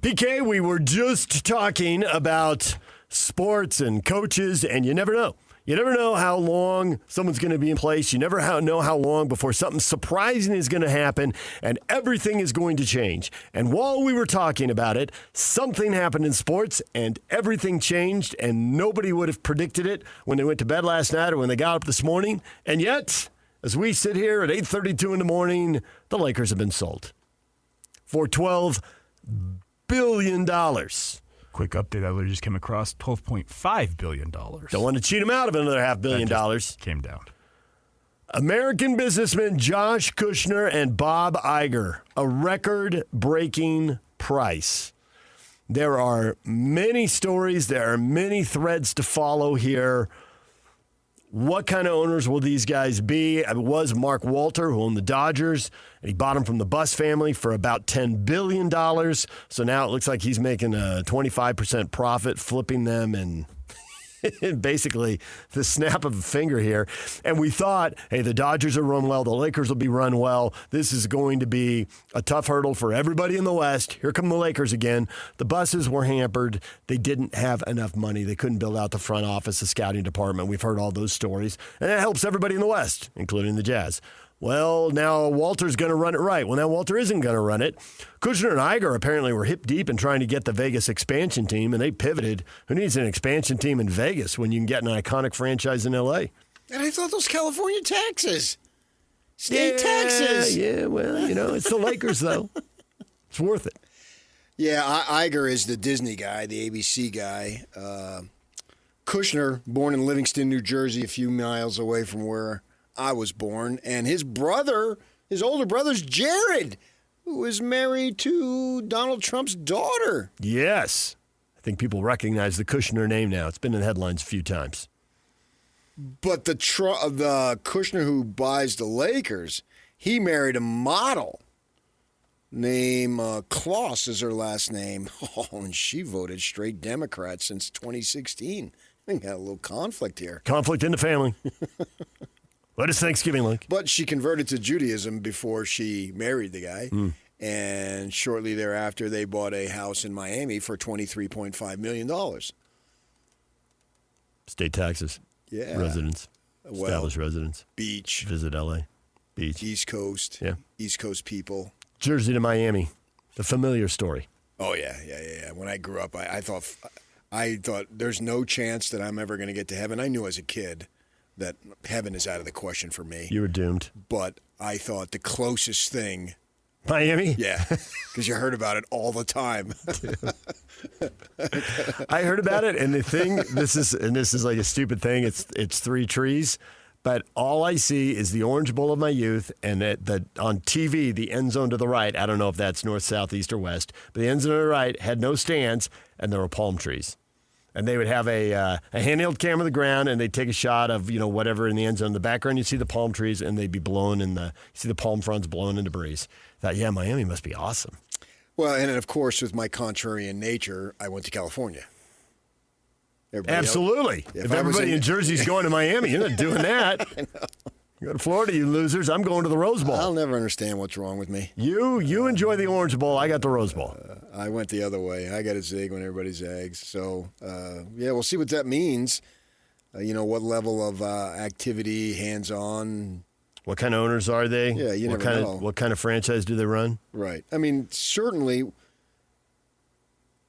PK, we were just talking about sports and coaches, and you never know. You never know how long someone's going to be in place. You never know how long before something surprising is going to happen, and everything is going to change. And while we were talking about it, something happened in sports, and everything changed, and nobody would have predicted it when they went to bed last night or when they got up this morning. And yet, as we sit here at 8:32 in the morning, the Lakers have been sold for $12 billion. Quick update I just came across, $12.5 billion. Don't want to cheat him out of another $500 million. Came down. American businessman Josh Kushner and Bob Iger, a record-breaking price. There are many stories. There are many threads to follow here. What kind of owners will these guys be? It was Mark Walter, who owned the Dodgers, and he bought them from the Buss family for about $10 billion. So now it looks like he's making a 25% profit flipping them and basically the snap of a finger here. And we thought, hey, the Dodgers are run well. The Lakers will be run well. This is going to be a tough hurdle for everybody in the West. Here come the Lakers again. The Busses were hampered. They didn't have enough money. They couldn't build out the front office, the scouting department. We've heard all those stories. And that helps everybody in the West, including the Jazz. Well, now Walter's going to run it right. Well, now Walter isn't going to run it. Kushner and Iger apparently were hip deep in trying to get the Vegas expansion team, and they pivoted. Who needs an expansion team in Vegas when you can get an iconic franchise in L.A.? And I thought those California taxes. State taxes. Yeah, well, it's the Lakers, though. It's worth it. Yeah, Iger is the Disney guy, the ABC guy. Kushner, born in Livingston, New Jersey, a few miles away from where I was born, and his older brother's Jared, who is married to Donald Trump's daughter. Yes. I think people recognize the Kushner name now. It's been in the headlines a few times. But the Kushner who buys the Lakers, he married a model named Kloss is her last name. Oh, and she voted straight Democrat since 2016. I think had a little conflict here. Conflict in the family. What is Thanksgiving like? But she converted to Judaism before she married the guy. And shortly thereafter, they bought a house in Miami for $23.5 million. State taxes. Yeah. Residence. Established residence. Beach. Visit L.A. Beach. East Coast. Yeah. East Coast people. Jersey to Miami. The familiar story. Oh, yeah. When I grew up, I thought there's no chance that I'm ever going to get to heaven. I knew as a kid that heaven is out of the question for me. You were doomed. But I thought the closest thing. Miami? Yeah, because you heard about it all the time. I heard about it, and this is like a stupid thing. It's three trees, but all I see is the Orange Bowl of my youth, and on TV, the end zone to the right. I don't know if that's north, south, east, or west, but the end zone to the right had no stands, and there were palm trees. And they would have a handheld camera on the ground, and they'd take a shot of whatever in the end zone. In the background, you'd see the palm trees, and they'd be blown see the palm fronds blowing in the breeze. I thought, yeah, Miami must be awesome. Well, and of course, with my contrarian nature, I went to California. Absolutely. If everybody in Jersey's going to Miami, you're not doing that. I know. You go to Florida, you losers. I'm going to the Rose Bowl. I'll never understand what's wrong with me. You enjoy the Orange Bowl. I got the Rose Bowl. I went the other way. I got a zig when everybody zags. So, we'll see what that means. What level of activity, hands-on. What kind of owners are they? Yeah, you never know. What kind of franchise do they run? Right. I mean, certainly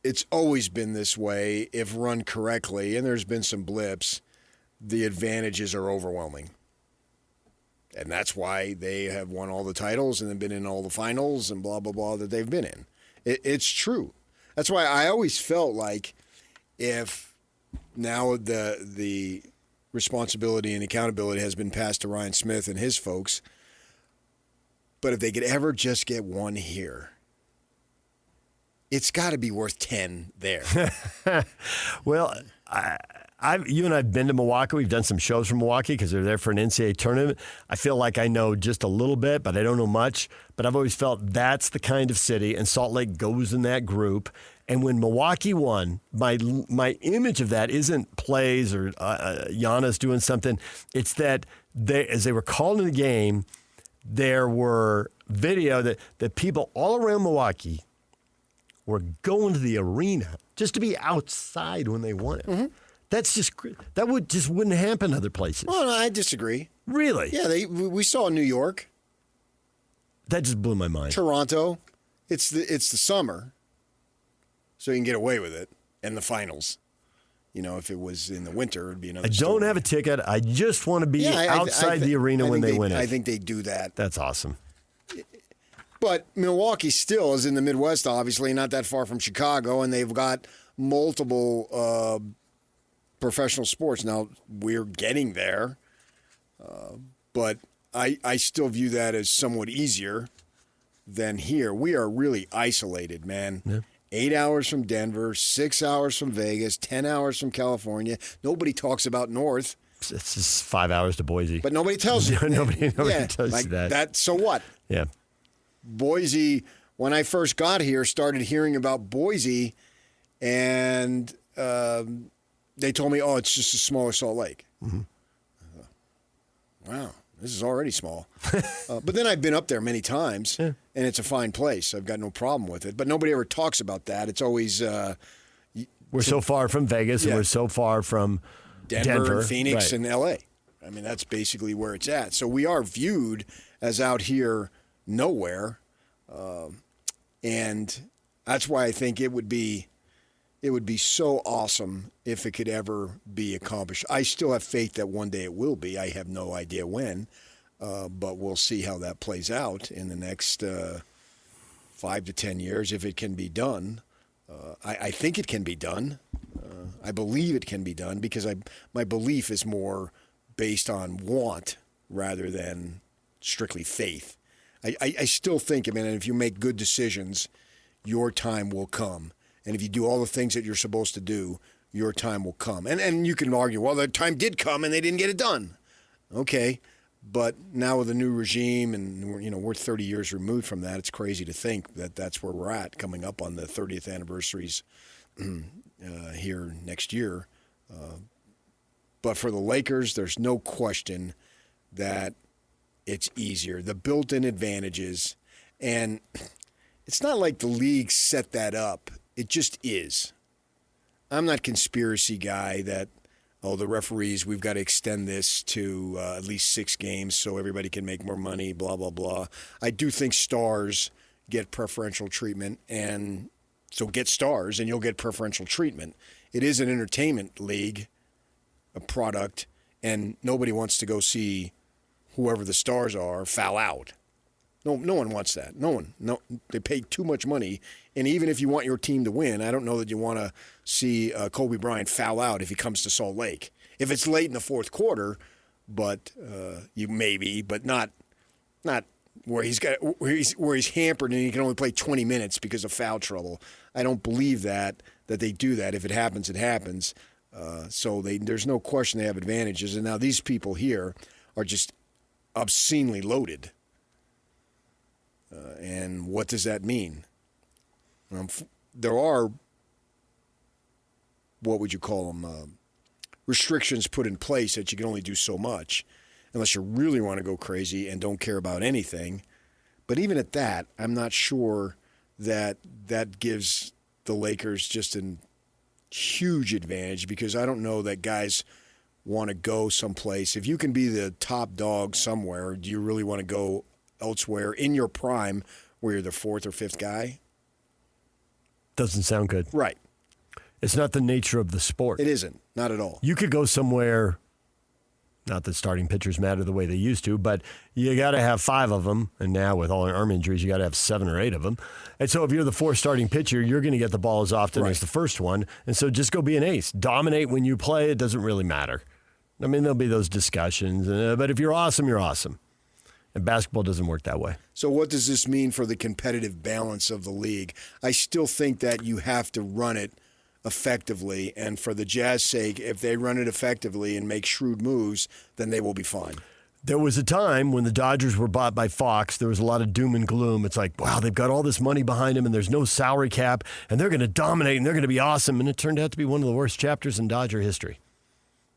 it's always been this way if run correctly, and there's been some blips, the advantages are overwhelming. And that's why they have won all the titles and then been in all the finals and blah, blah, blah that they've been in. It's true. That's why I always felt like if now the responsibility and accountability has been passed to Ryan Smith and his folks, but if they could ever just get one here, it's got to be worth 10 there. Well, you and I have been to Milwaukee. We've done some shows from Milwaukee because they're there for an NCAA tournament. I feel like I know just a little bit, but I don't know much. But I've always felt that's the kind of city, and Salt Lake goes in that group. And when Milwaukee won, my image of that isn't plays or Giannis doing something. It's that as they were calling the game, there were video that people all around Milwaukee were going to the arena just to be outside when they won it. Mm-hmm. That's that wouldn't happen other places. Well, no, I disagree. Really? Yeah, we saw New York, That just blew my mind. Toronto. It's the summer, so you can get away with it. And the finals. You know, if it was in the winter, it'd be another I story. don't have a ticket. I just want to be outside the arena when they win it. I think they do that. That's awesome. But Milwaukee still is in the Midwest, obviously, not that far from Chicago, and they've got multiple professional sports. Now, we're getting there, but I still view that as somewhat easier than here. We are really isolated, man. Yeah. 8 hours from Denver, 6 hours from Vegas, 10 hours from California. Nobody talks about North. It's just 5 hours to Boise. But nobody tells you. nobody tells you that. So what? Yeah. Boise, when I first got here, started hearing about Boise, and they told me, it's just a smaller Salt Lake. Mm-hmm. Wow, this is already small. But then I've been up there many times, and it's a fine place. I've got no problem with it. But nobody ever talks about that. It's always... we're so far from Vegas, and we're so far from Denver and Phoenix right. and L.A. I mean, that's basically where it's at. So we are viewed as out here nowhere, and that's why I think it would be so awesome if it could ever be accomplished. I still have faith that one day it will be. I have no idea when, but we'll see how that plays out in the next 5 to 10 years if it can be done. I think it can be done. I believe it can be done because my belief is more based on want rather than strictly faith. I still think, if you make good decisions, your time will come. And if you do all the things that you're supposed to do, your time will come. And you can argue, well, the time did come and they didn't get it done. Okay. But now with a new regime and, we're 30 years removed from that, it's crazy to think that that's where we're at, coming up on the 30th anniversaries here next year. But for the Lakers, there's no question that it's easier. The built-in advantages. And it's not like the league set that up. It just is. I'm not conspiracy guy that, the referees, we've got to extend this to at least 6 games so everybody can make more money, blah, blah, blah. I do think stars get preferential treatment, and so get stars and you'll get preferential treatment. It is an entertainment league, a product, and nobody wants to go see whoever the stars are foul out. No one wants that. No one. No, they pay too much money. And even if you want your team to win, I don't know that you want to see Kobe Bryant foul out if he comes to Salt Lake. If it's late in the fourth quarter, but you maybe, but not where he's hampered and he can only play 20 minutes because of foul trouble. I don't believe that they do that. If it happens, it happens. So there's no question they have advantages. And now these people here are just obscenely loaded. And what does that mean? There are, what would you call them, restrictions put in place that you can only do so much unless you really want to go crazy and don't care about anything. But even at that, I'm not sure that gives the Lakers just a huge advantage because I don't know that guys want to go someplace. If you can be the top dog somewhere, do you really want to go elsewhere in your prime where you're the 4th or 5th guy? Doesn't sound good. Right. It's not the nature of the sport. It isn't. Not at all. You could go somewhere, not that starting pitchers matter the way they used to, but you got to have 5 of them. And now with all arm injuries, you got to have 7 or 8 of them. And so if you're the 4th starting pitcher, you're going to get the ball as often as the first one. And so just go be an ace. Dominate when you play. It doesn't really matter. There'll be those discussions. But if you're awesome, you're awesome. And basketball doesn't work that way. So what does this mean for the competitive balance of the league? I still think that you have to run it effectively. And for the Jazz's sake, if they run it effectively and make shrewd moves, then they will be fine. There was a time when the Dodgers were bought by Fox. There was a lot of doom and gloom. It's like, wow, they've got all this money behind them and there's no salary cap and they're going to dominate and they're going to be awesome. And it turned out to be one of the worst chapters in Dodger history.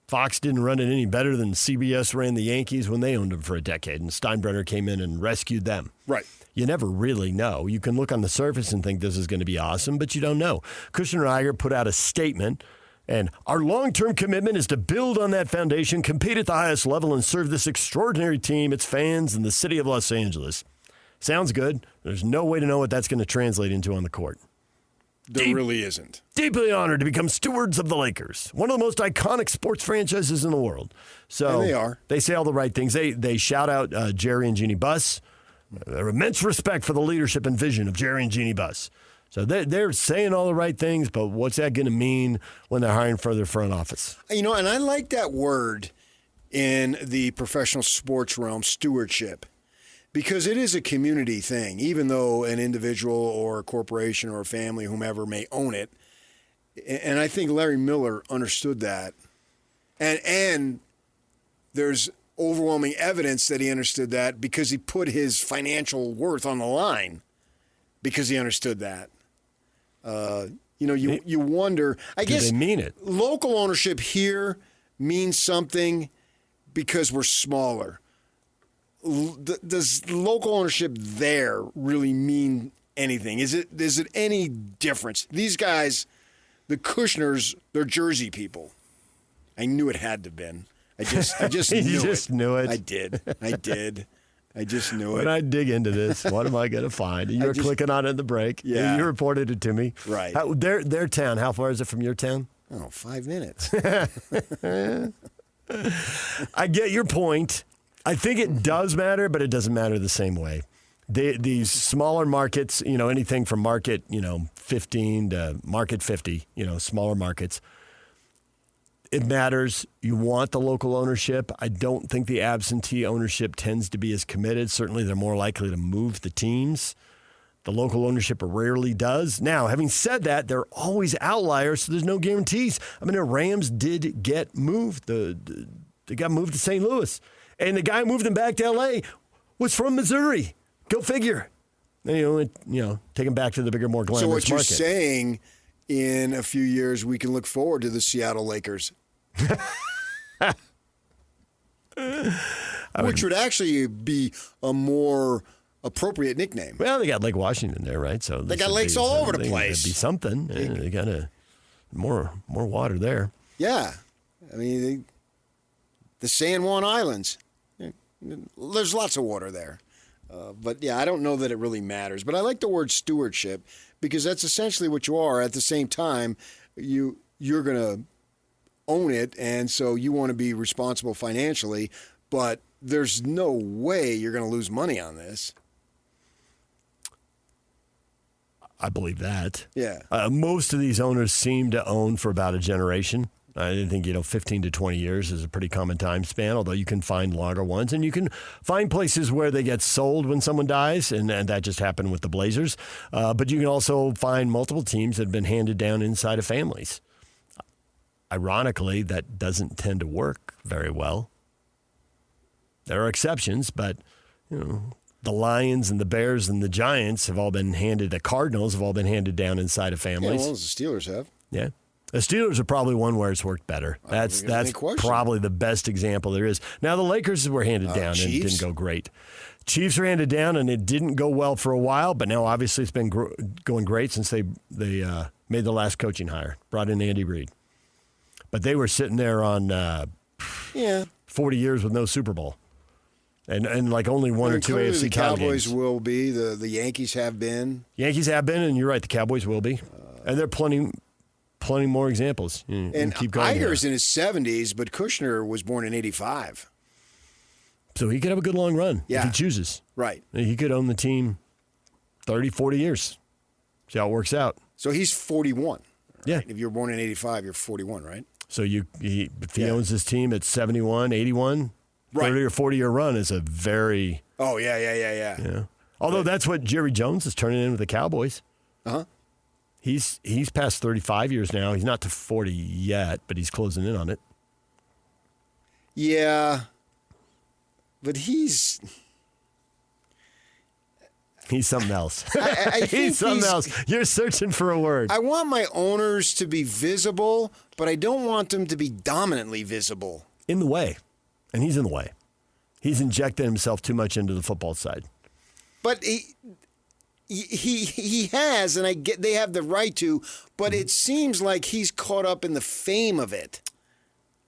Fox didn't run it any better than CBS ran the Yankees when they owned them for a decade, and Steinbrenner came in and rescued them. Right. You never really know. You can look on the surface and think this is going to be awesome, but you don't know. Kushner and Iger put out a statement, and our long-term commitment is to build on that foundation, compete at the highest level, and serve this extraordinary team, its fans, and the city of Los Angeles. Sounds good. There's no way to know what that's going to translate into on the court. There really isn't. Deeply honored to become stewards of the Lakers, one of the most iconic sports franchises in the world. So and they are. They say all the right things. They shout out Jerry and Jeannie Buss. Immense respect for the leadership and vision of Jerry and Jeannie Buss. So they're saying all the right things, but what's that going to mean when they're hiring for their front office? And I like that word in the professional sports realm, stewardship. Because it is a community thing, even though an individual or a corporation or a family, whomever, may own it. And I think Larry Miller understood that. And there's overwhelming evidence that he understood that because he put his financial worth on the line because he understood that. You wonder. I guess they mean it? Local ownership here means something because we're smaller. Does local ownership there really mean anything? Is it any difference? These guys, the Kushners, they're Jersey people. I knew it had to have been. I just knew You it. just knew it. I did. I just knew When it. I dig into this, what am I going to find? You were clicking on it in the break. Yeah. You reported it to me. Right. Their town, how far is it from your town? Oh, 5 minutes. I get your point. I think it does matter, but it doesn't matter the same way. These smaller markets, anything from market, 15 to market 50, smaller markets, it matters. You want the local ownership. I don't think the absentee ownership tends to be as committed. Certainly, they're more likely to move the teams. The local ownership rarely does. Now, having said that, there are always outliers, so there's no guarantees. I mean, the Rams did get moved. They got moved to St. Louis. And the guy who moved them back to L.A. was from Missouri. Go figure. And, take them back to the bigger, more glamorous market. So what you're saying, in a few years, we can look forward to the Seattle Lakers. Which would actually be a more appropriate nickname. Well, they got Lake Washington there, right? So they got lakes all over the place. It'd be something. They got more water there. Yeah. I mean, the San Juan Islands. There's lots of water there. But, yeah, I don't know that it really matters. But I like the word stewardship because that's essentially what you are. At the same time, you're going to own it, and so you want to be responsible financially. But there's no way you're going to lose money on this. I believe that. Yeah. Most of these owners seem to own for about a generation. I think, 15 to 20 years is a pretty common time span, although you can find longer ones. And you can find places where they get sold when someone dies, and that just happened with the Blazers. But you can also find multiple teams that have been handed down inside of families. Ironically, that doesn't tend to work very well. There are exceptions, but, the Lions and the Bears and the Giants have all been handed, the Cardinals have all been handed down inside of families. Yeah, well, the Steelers have. Yeah. The Steelers are probably one where it's worked better. That's probably the best example there is. Now, the Lakers were handed down and it didn't go great. Chiefs were handed down and it didn't go well for a while, but now obviously it's been going great since they made the last coaching hire, brought in Andy Reid. But they were sitting there on 40 years with no Super Bowl. And like only one or two AFC the Cowboys games. will be. The Yankees have been. Yankees have been, and you're right, the Cowboys will be. And there are plenty more examples. And keep going. Iger's in his 70s, but Kushner was born in 85. So he could have a good long run if he chooses. Right. He could own the team 30, 40 years. See how it works out. So he's 41. Yeah. Right? If you were born in 85, you're 41, right? So if he owns his team at 71, 81, 30 or 40-year run is a very... Oh, yeah. Although that's what Jerry Jones is turning in with the Cowboys. Uh-huh. He's past 35 years now. He's not to 40 yet, but he's closing in on it. Yeah. But He's something else. I think He's something else. You're searching for a word. I want my owners to be visible, but I don't want them to be dominantly visible. In the way. And he's in the way. He's injected himself too much into the football side. But he has, and I get they have the right to, but it seems like he's caught up in the fame of it.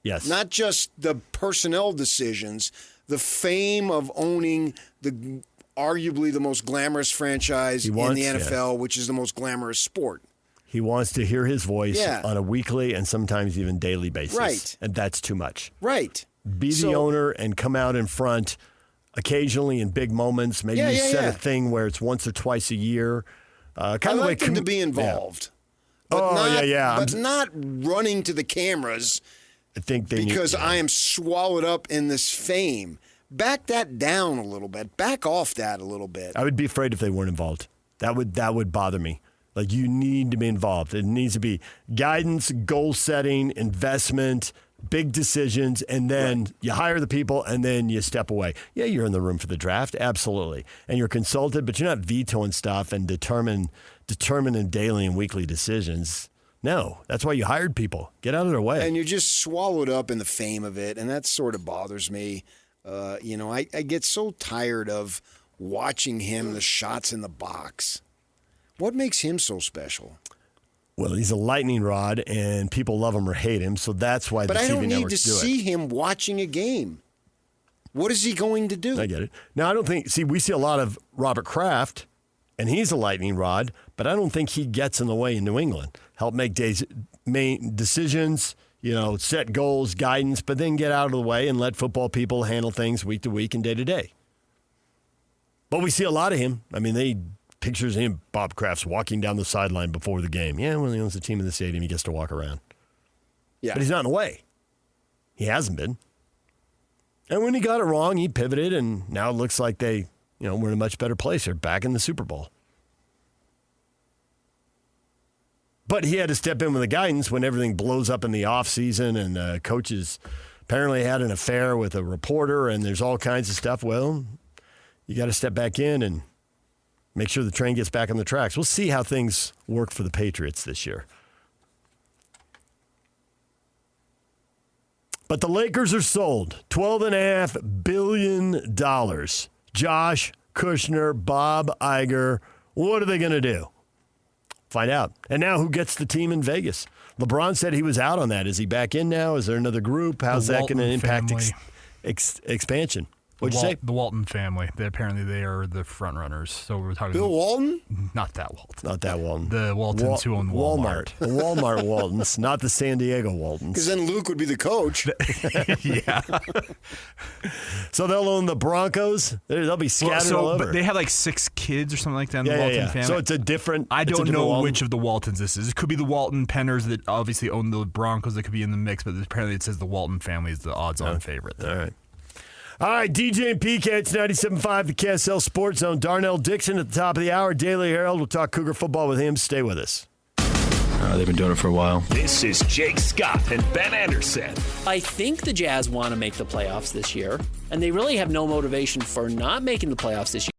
Yes. Not just the personnel decisions, the fame of owning the arguably the most glamorous franchise in the NFL, which is the most glamorous sport. He wants to hear his voice on a weekly and sometimes even daily basis. Right. And that's too much. Right. Be the owner and come out in front occasionally in big moments. Maybe you set a thing where it's once or twice a year. I like them to be involved. Yeah. But not running to the cameras I think because I am swallowed up in this fame. Back that down a little bit. Back off that a little bit. I would be afraid if they weren't involved. That would bother me. Like, you need to be involved. It needs to be guidance, goal setting, investment, big decisions, and then you hire the people and then you step away. Yeah, you're in the room for the draft, absolutely. And you're consulted, but you're not vetoing stuff and determining daily and weekly decisions. No, that's why you hired people. Get out of their way. And you're just swallowed up in the fame of it, and that sort of bothers me. I get so tired of watching him, the shots in the box. What makes him so special? Well, he's a lightning rod, and people love him or hate him, so that's why the TV networks do it. But I don't need to see him watching a game. What is he going to do? I get it. Now, I don't think, we see a lot of Robert Kraft, and he's a lightning rod, but I don't think he gets in the way in New England. Help make main decisions, set goals, guidance, but then get out of the way and let football people handle things week to week and day to day. But we see a lot of him. I mean, pictures of him, Bob Kraft's walking down the sideline before the game. Yeah, when he owns the team in the stadium, he gets to walk around. Yeah. But he's not in the way. He hasn't been. And when he got it wrong, he pivoted, and now it looks like they, we're in a much better place. They're back in the Super Bowl. But he had to step in with the guidance when everything blows up in the offseason and coaches apparently had an affair with a reporter and there's all kinds of stuff. Well, you got to step back in and make sure the train gets back on the tracks. We'll see how things work for the Patriots this year. But the Lakers are sold. $12.5 billion. Josh Kushner, Bob Iger. What are they going to do? Find out. And now who gets the team in Vegas? LeBron said he was out on that. Is he back in now? Is there another group? How's that going to impact expansion? What'd you say? The Walton family. Apparently they are the front runners. So we're talking Bill Walton? Not that Walton. Not that Walton. The Waltons who own Walmart. The Walmart Waltons, not the San Diego Waltons. Because then Luke would be the coach. Yeah. So they'll own the Broncos. They'll be scattered all over. But they have like 6 kids or something like that in the Walton family. So it's a different. I don't know which of the Waltons this is. It could be the Walton Penners that obviously own the Broncos that could be in the mix, but apparently it says the Walton family is the odds-on favorite. All right, DJ and PK, it's 97.5, the KSL Sports Zone. Darnell Dixon at the top of the hour, Daily Herald. We'll talk Cougar football with him. Stay with us. They've been doing it for a while. This is Jake Scott and Ben Anderson. I think the Jazz want to make the playoffs this year, and they really have no motivation for not making the playoffs this year.